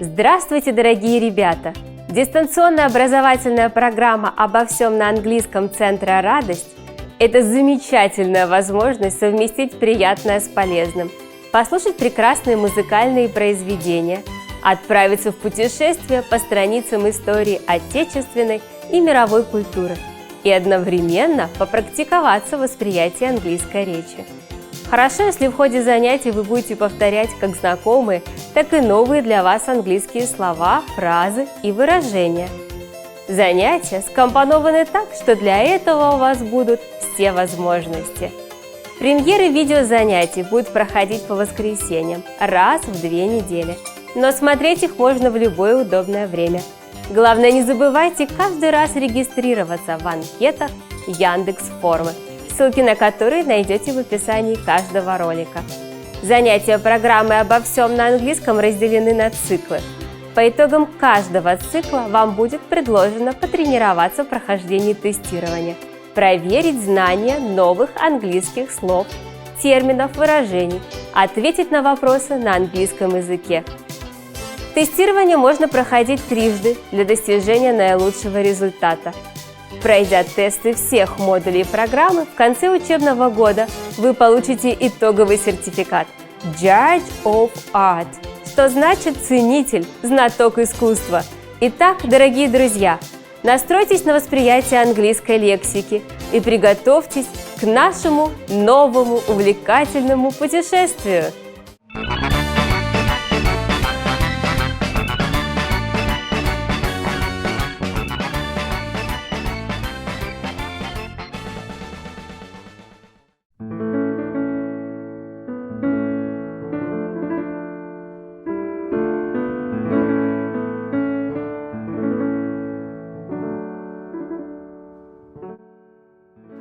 Здравствуйте, дорогие ребята! Дистанционная образовательная программа «Обо всем на английском» Центра «Радость» – это замечательная возможность совместить приятное с полезным, послушать прекрасные музыкальные произведения, отправиться в путешествие по страницам истории отечественной и мировой культуры и одновременно попрактиковаться в восприятии английской речи. Хорошо, если в ходе занятий вы будете повторять как знакомые, так и новые для вас английские слова, фразы и выражения. Занятия скомпонованы так, что для этого у вас будут все возможности. Премьеры видеозанятий будут проходить по воскресеньям раз в 2 недели, но смотреть их можно в любое удобное время. Главное, не забывайте каждый раз регистрироваться в анкетах Яндекс.Формы, ссылки на которые найдете в описании каждого ролика. Занятия программы «Обо всем на английском» разделены на циклы. По итогам каждого цикла вам будет предложено потренироваться в прохождении тестирования, проверить знания новых английских слов, терминов, выражений, ответить на вопросы на английском языке. Тестирование можно проходить трижды для достижения наилучшего результата. Пройдя тесты всех модулей программы, в конце учебного года вы получите итоговый сертификат Judge of Art, что значит ценитель, знаток искусства. Итак, дорогие друзья, настройтесь на восприятие английской лексики и приготовьтесь к нашему новому увлекательному путешествию.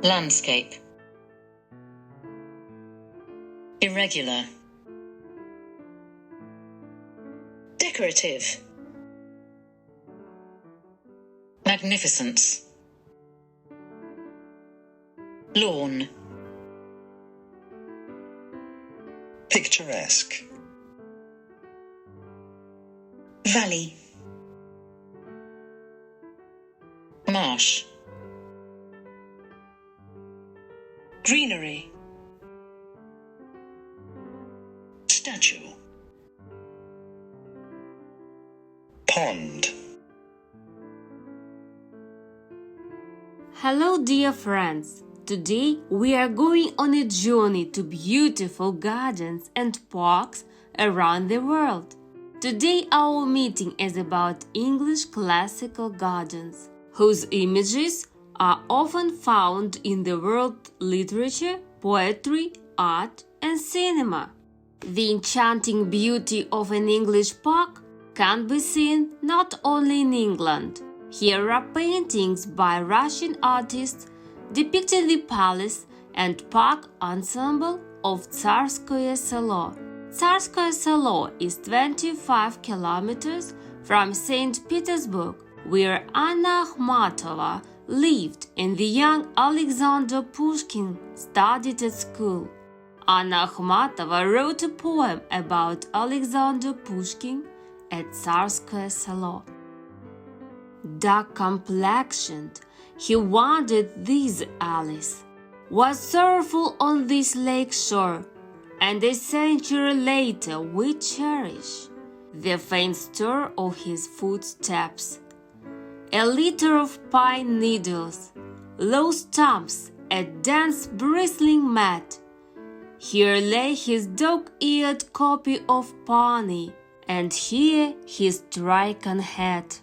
Landscape. Irregular. Decorative. Magnificence. Lawn. Picturesque. Valley. Marsh. Greenery. Statue. Pond. Hello, dear friends! Today we are going on a journey to beautiful gardens and parks around the world. Today our meeting is about English classical gardens, whose images are often found in the world literature, poetry, art, and cinema. The enchanting beauty of an English park can be seen not only in England. Here are paintings by Russian artists depicting the palace and park ensemble of Tsarskoye Selo. Tsarskoye Selo is 25 kilometers from St. Petersburg, where Anna Akhmatova lived and the young Alexander Pushkin studied at school. Anna Akhmatova wrote a poem about Alexander Pushkin at Tsarskoye Selo. Dark-complexioned, he wandered this Alice, was sorrowful on this lake shore, and a century later we cherish the faint stir of his footsteps. A litter of pine needles, low stumps, a dense bristling mat. Here lay his dog-eared copy of Pawnee, and here his stricken hat.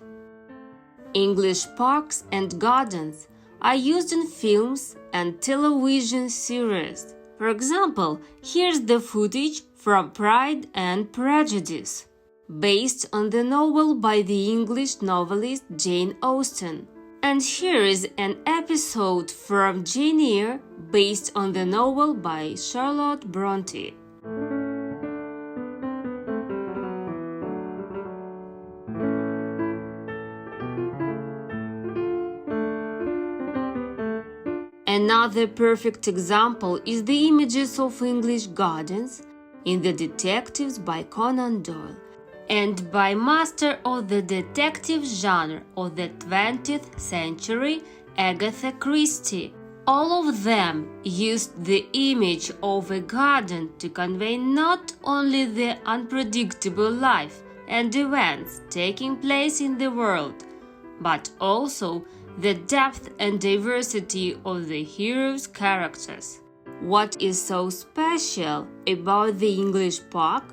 English parks and gardens are used in films and television series. For example, here's the footage from Pride and Prejudice, based on the novel by the English novelist Jane Austen. And here is an episode from Jane Eyre, based on the novel by Charlotte Bronte. Another perfect example is the images of English gardens in The Detectives by Conan Doyle. and by master of the detective genre of the 20th century, Agatha Christie. All of them used the image of a garden to convey not only the unpredictable life and events taking place in the world, but also the depth and diversity of the heroes' characters. What is so special about the English park?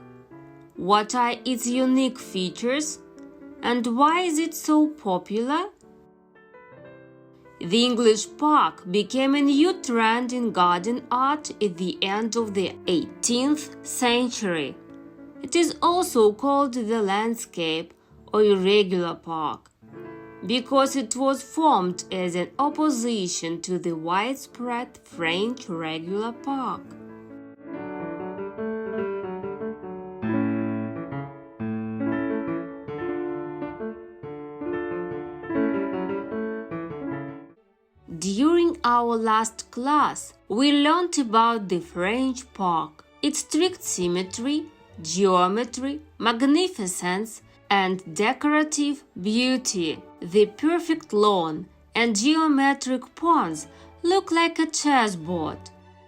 What are its unique features? And why is it so popular? The English park became a new trend in garden art at the end of the 18th century. It is also called the landscape or irregular park, because it was formed as an opposition to the widespread French regular park. During our last class, we learned about the French park, its strict symmetry, geometry, magnificence, and decorative beauty. The perfect lawn and geometric ponds look like a chessboard.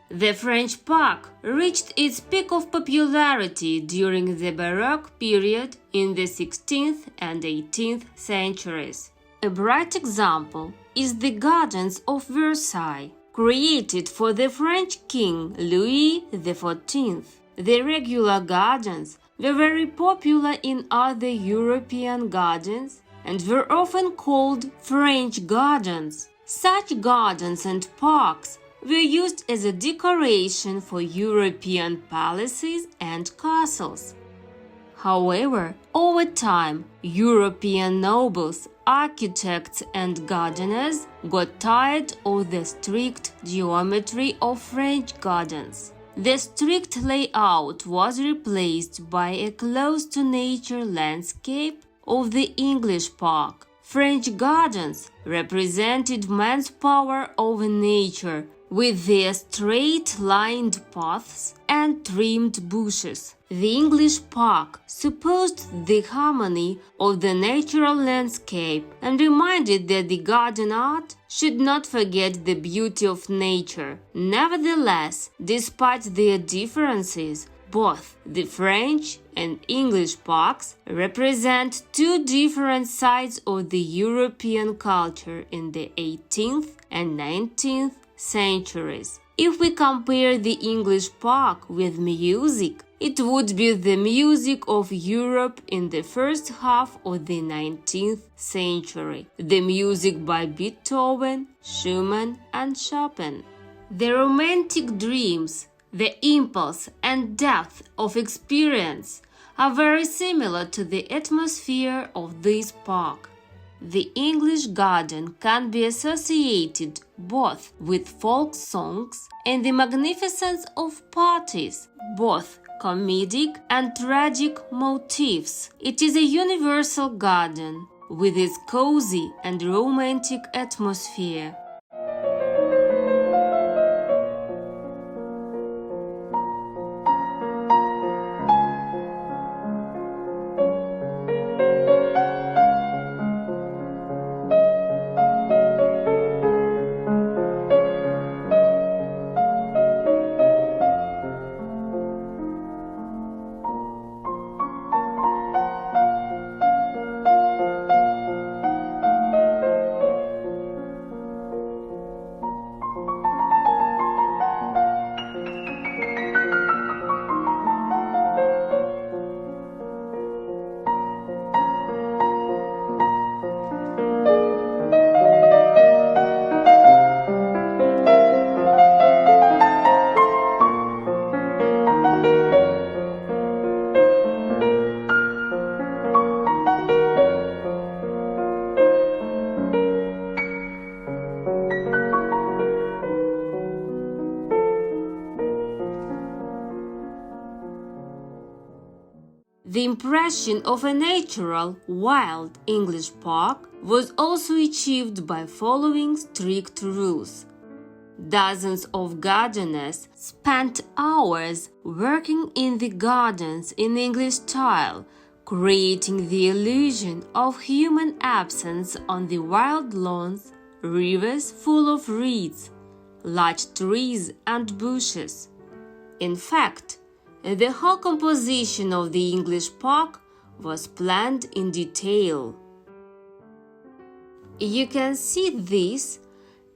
The French park reached its peak of popularity during the Baroque period in the 16th and 18th centuries. A bright example is the Gardens of Versailles, created for the French king Louis XIV. The regular gardens were very popular in other European gardens and were often called French gardens. Such gardens and parks were used as a decoration for European palaces and castles. However, over time, European nobles, architects, and gardeners got tired of the strict geometry of French gardens. The strict layout was replaced by a close-to-nature landscape of the English park. French gardens represented man's power over nature with their straight-lined paths and trimmed bushes. The English park supposed the harmony of the natural landscape and reminded that the garden art should not forget the beauty of nature. Nevertheless, despite their differences, both the French and English parks represent two different sides of the European culture in the 18th and 19th centuries. If we compare the English park with music, it would be the music of Europe in the first half of the 19th century, the music by Beethoven, Schumann, and Chopin. The romantic dreams, the impulse and depth of experience are very similar to the atmosphere of this park. The English garden can be associated both with folk songs and the magnificence of parties, both comedic and tragic motifs. It is a universal garden with its cozy and romantic atmosphere. The impression of a natural, wild English park was also achieved by following strict rules. Dozens of gardeners spent hours working in the gardens in English style, creating the illusion of human absence on the wild lawns, rivers full of reeds, large trees and bushes. In fact, the whole composition of the English park was planned in detail. You can see this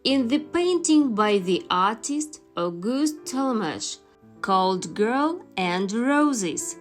in the painting by the artist August Talmash called Girl and Roses.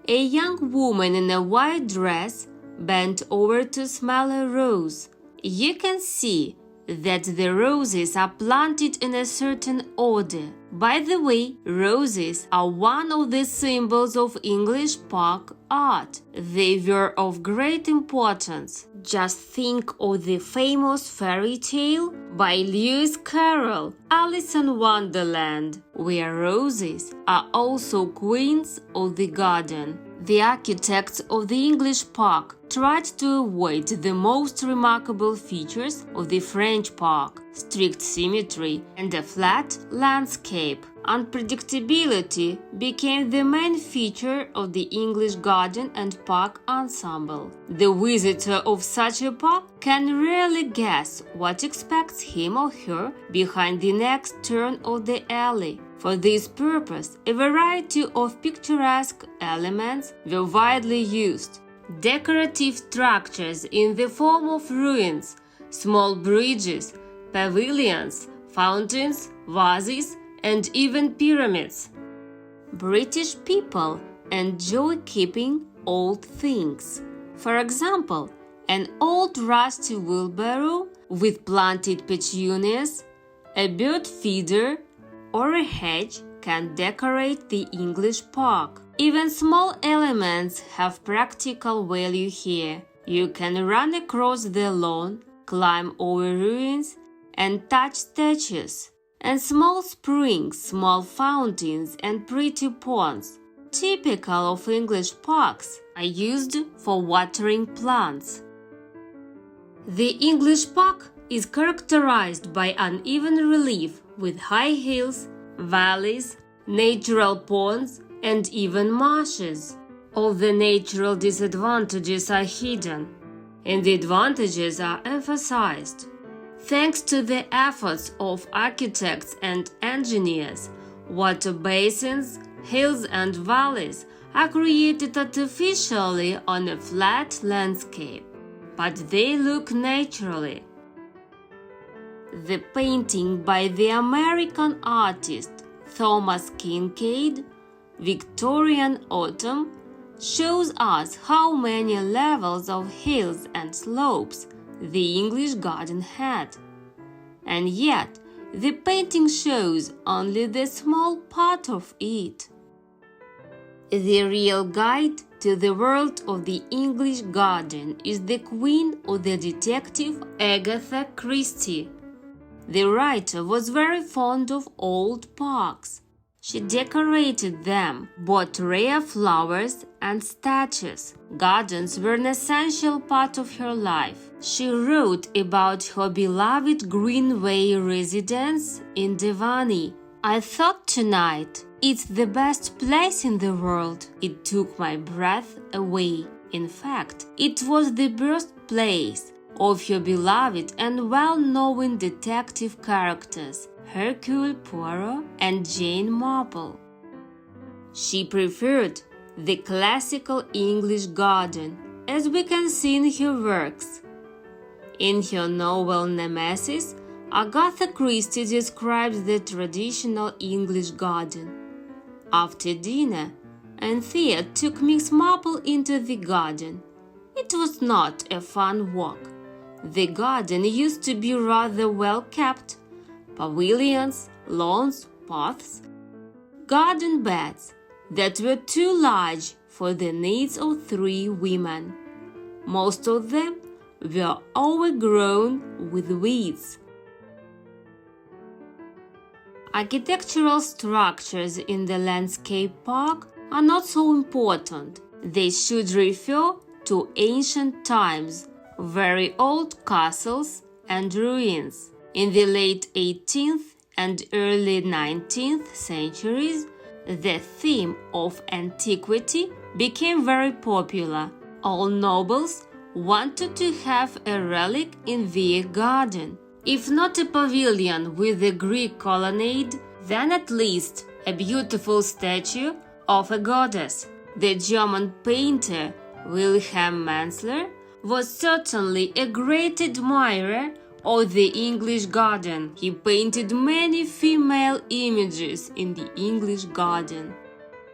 A young woman in a white dress bent over to smell a rose. You can see that the roses are planted in a certain order. By the way, roses are one of the symbols of English park art. They were of great importance. Just think of the famous fairy tale by Lewis Carroll, Alice in Wonderland, where roses are also queens of the garden. The architects of the English park tried to avoid the most remarkable features of the French park: strict symmetry and a flat landscape. Unpredictability became the main feature of the English garden and park ensemble. The visitor of such a park can rarely guess what expects him or her behind the next turn of the alley. For this purpose, a variety of picturesque elements were widely used. Decorative structures in the form of ruins, small bridges, pavilions, fountains, vases, and even pyramids. British people enjoy keeping old things. For example, an old rusty wheelbarrow with planted petunias, a bird feeder, or a hedge can decorate the English park. Even small elements have practical value here. You can run across the lawn, climb over ruins, and touch statues. And small springs, small fountains, and pretty ponds, typical of English parks, are used for watering plants. The English park is characterized by uneven relief with high hills, valleys, natural ponds, and even marshes. All the natural disadvantages are hidden, and the advantages are emphasized. Thanks to the efforts of architects and engineers, water basins, hills, and valleys are created artificially on a flat landscape, but they look naturally. The painting by the American artist Thomas Kincaid, Victorian Autumn, shows us how many levels of hills and slopes the English garden had. And yet, the painting shows only the small part of it. The real guide to the world of the English garden is the queen of the detective Agatha Christie. The writer was very fond of old parks. She decorated them, bought rare flowers and statues. Gardens were an essential part of her life. She wrote about her beloved Greenway residence in Devoney. "I thought tonight, it's the best place in the world. It took my breath away." In fact, it was the birthplace of her beloved and well-known detective characters, Hercule Poirot and Jane Marple. She preferred the classical English garden, as we can see in her works. In her novel Nemesis, Agatha Christie describes the traditional English garden. After dinner, Anthea took Miss Marple into the garden. It was not a fun walk. The garden used to be rather well kept. Pavilions, lawns, paths, garden beds that were too large for the needs of 3 women. Most of them were overgrown with weeds. Architectural structures in the landscape park are not so important. They should refer to ancient times, very old castles and ruins. In the late 18th and early 19th centuries, the theme of antiquity became very popular. All nobles wanted to have a relic in their garden. If not a pavilion with a Greek colonnade, then at least a beautiful statue of a goddess. The German painter Wilhelm Menzler was certainly a great admirer of the English garden. He painted many female images in the English garden.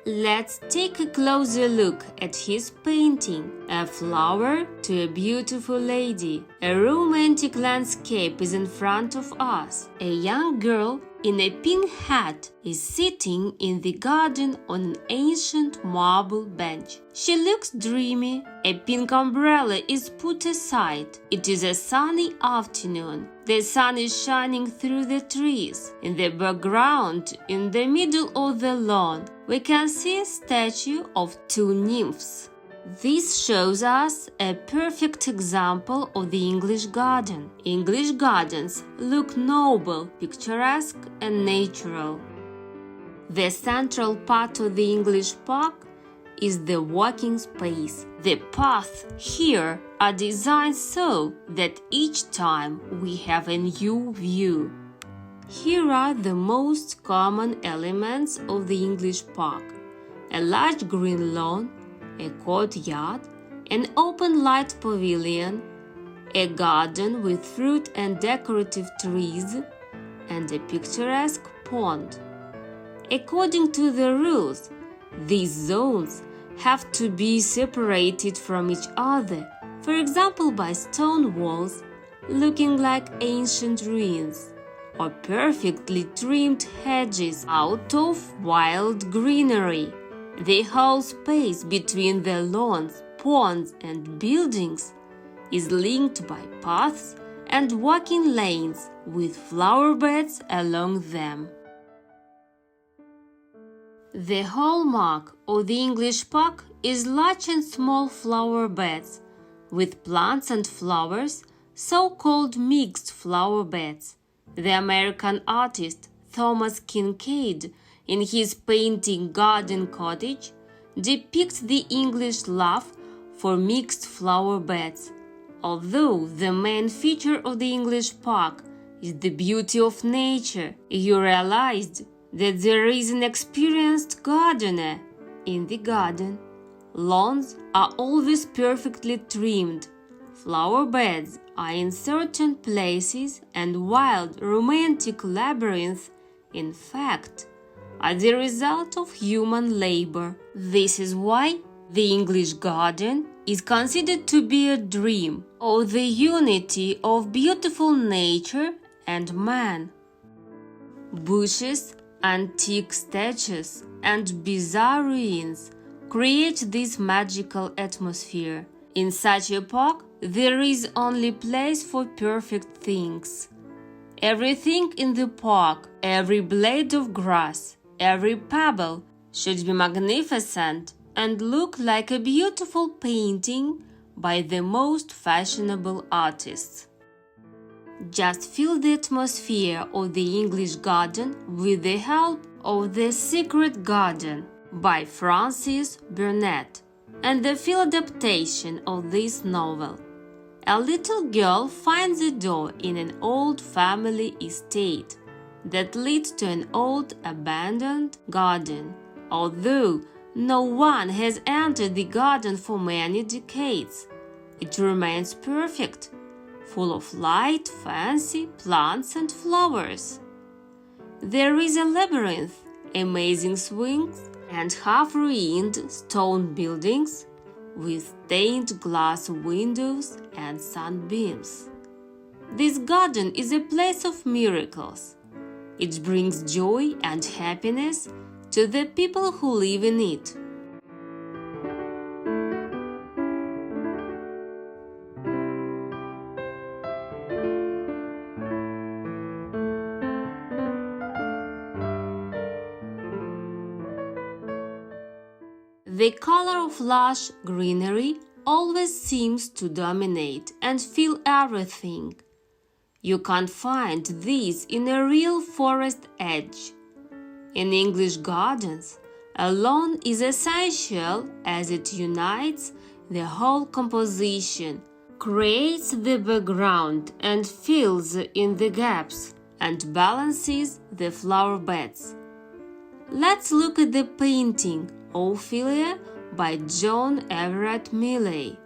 Let's take a closer look at his painting. A flower to a beautiful lady. A romantic landscape is in front of us. A young girl in a pink hat is sitting in the garden on an ancient marble bench. She looks dreamy. A pink umbrella is put aside. It is a sunny afternoon. The sun is shining through the trees. In the background, in the middle of the lawn, we can see a statue of two nymphs. This shows us a perfect example of the English garden. English gardens look noble, picturesque, and natural. The central part of the English park is the walking space. The paths here are designed so that each time we have a new view. Here are the most common elements of the English park: a large green lawn, a courtyard, an open light pavilion, a garden with fruit and decorative trees, and a picturesque pond. According to the rules, these zones have to be separated from each other, for example by stone walls looking like ancient ruins, or perfectly trimmed hedges out of wild greenery. The whole space between the lawns, ponds, and buildings is linked by paths and walking lanes with flower beds along them. The hallmark of the English park is large and small flower beds with plants and flowers, so-called mixed flower beds. The American artist Thomas Kincaid, in his painting Garden Cottage, depicts the English love for mixed flower beds. Although the main feature of the English park is the beauty of nature, you realized that there is an experienced gardener in the garden. Lawns are always perfectly trimmed. Flower beds are in certain places, and wild romantic labyrinths, in fact, are the result of human labor. This is why the English garden is considered to be a dream of the unity of beautiful nature and man. Bushes, antique statues, and bizarre ruins create this magical atmosphere. In such a park, there is only place for perfect things. Everything in the park, every blade of grass, every pebble should be magnificent and look like a beautiful painting by the most fashionable artists. Just feel the atmosphere of the English garden with the help of The Secret Garden by Frances Burnett and the film adaptation of this novel. A little girl finds a door in an old family estate that leads to an old abandoned garden. Although no one has entered the garden for many decades, it remains perfect, full of light, fancy plants and flowers. There is a labyrinth, amazing swings, and half-ruined stone buildings with stained glass windows and sunbeams. This garden is a place of miracles. It brings joy and happiness to the people who live in it. The color of lush greenery always seems to dominate and fill everything. You can't find this in a real forest edge. In English gardens, Alone is essential as it unites the whole composition, creates the background and fills in the gaps, and balances the flower beds. Let's look at the painting Ophelia by John Everett Millais.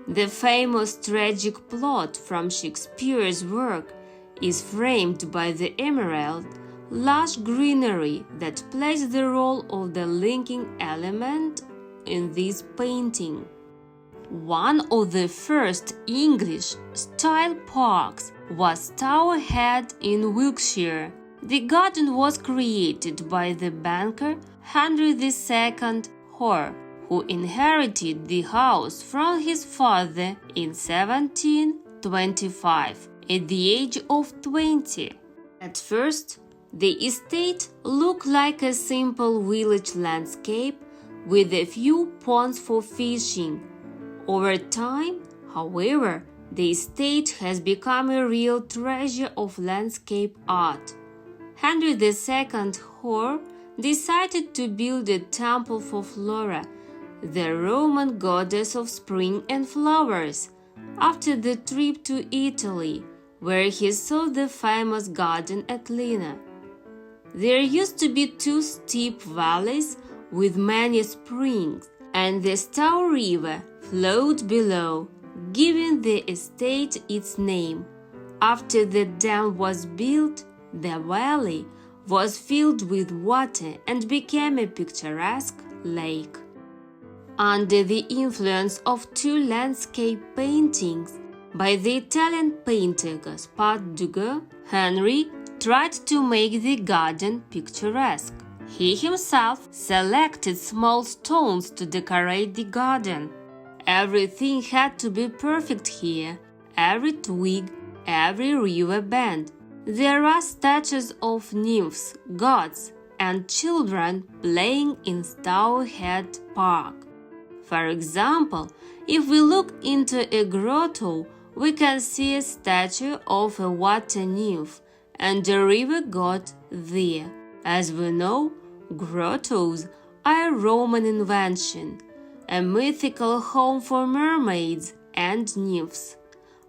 The famous tragic plot from Shakespeare's work is framed by the emerald, lush greenery that plays the role of the linking element in this painting. One of the first English-style parks was Tower Head in Wiltshire. The garden was created by the banker Henry II Hoare, who inherited the house from his father in 1725 at the age of 20. At first, the estate looked like a simple village landscape with a few ponds for fishing. Over time, however, the estate has become a real treasure of landscape art. Henry II Hoare decided to build a temple for Flora, the Roman goddess of spring and flowers, after the trip to Italy, where he saw the famous garden at Lena. There used to be 2 steep valleys with many springs, and the Stour River flowed below, giving the estate its name. After the dam was built, the valley was filled with water and became a picturesque lake. Under the influence of 2 landscape paintings by the Italian painter Gaspar Dugas, Henry tried to make the garden picturesque. He himself selected small stones to decorate the garden. Everything had to be perfect here, every twig, every river bend. There are statues of nymphs, gods, and children playing in Stour Head Park. For example, if we look into a grotto, we can see a statue of a water nymph and a river god there. As we know, grottos are a Roman invention, a mythical home for mermaids and nymphs.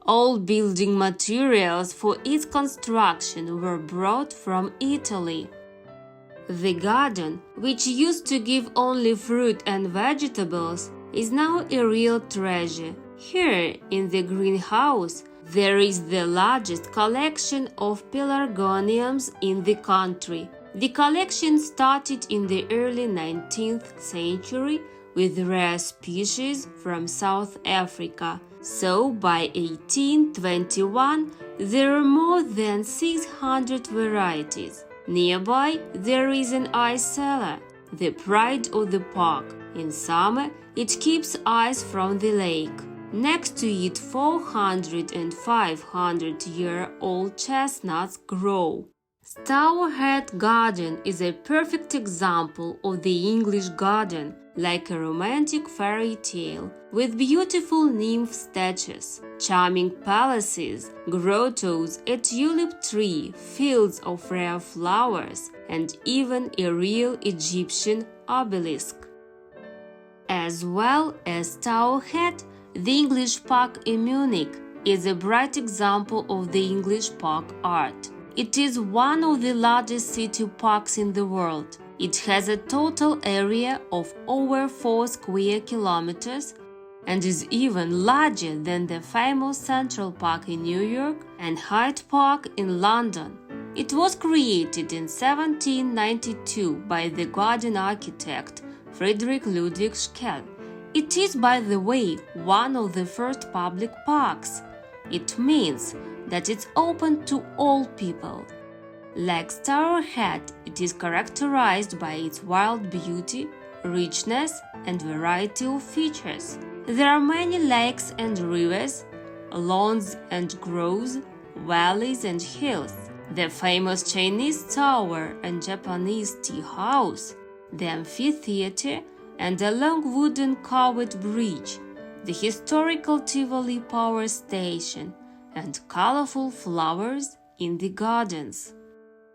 All building materials for its construction were brought from Italy. The garden, which used to give only fruit and vegetables, is now a real treasure. Here, in the greenhouse, there is the largest collection of pelargoniums in the country. The collection started in the early 19th century with rare species from South Africa. So by 1821, there are more than 600 varieties. Nearby, there is an ice cellar, the pride of the park. In summer, it keeps ice from the lake. Next to it, 400 and 500-year-old chestnuts grow. Stour Head Garden is a perfect example of the English garden, like a romantic fairy tale, with beautiful nymph statues, charming palaces, grottos, a tulip tree, fields of rare flowers, and even a real Egyptian obelisk. As well as Stour Head, the English Park in Munich is a bright example of the English park art. It is one of the largest city parks in the world. It has a total area of over 4 square kilometers and is even larger than the famous Central Park in New York and Hyde Park in London. It was created in 1792 by the garden architect Friedrich Ludwig Schell. It is, by the way, one of the first public parks. It means that it's open to all people. Like Stour Head, it is characterized by its wild beauty, richness, and variety of features. There are many lakes and rivers, lawns and groves, valleys and hills, the famous Chinese tower and Japanese tea house, the amphitheater, and a long wooden covered bridge, the historical Tivoli power station, and colorful flowers in the gardens.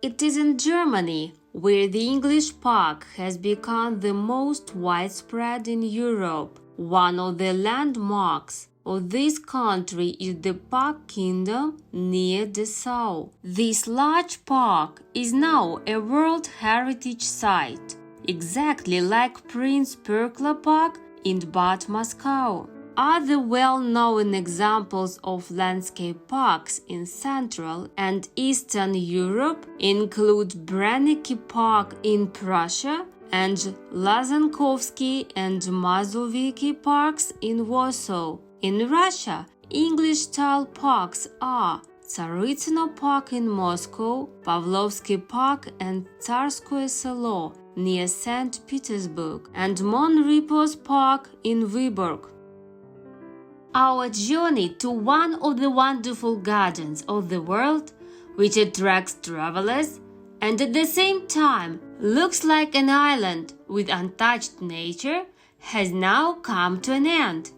It is in Germany where the English park has become the most widespread in Europe. One of the landmarks of this country is the Park Kingdom near Dessau. This large park is now a World Heritage Site, exactly like Prince Perkla Park in Bad Moscow. Other well-known examples of landscape parks in Central and Eastern Europe include Branicki Park in Prussia and Lazankovsky and Mazowiecki parks in Warsaw. In Russia, English-style parks are Tsaritsyno Park in Moscow, Pavlovsky Park and Tsarskoye Selo near St. Petersburg, and Monrepos Park in Vyborg. Our journey to one of the wonderful gardens of the world, which attracts travelers and at the same time looks like an island with untouched nature, has now come to an end.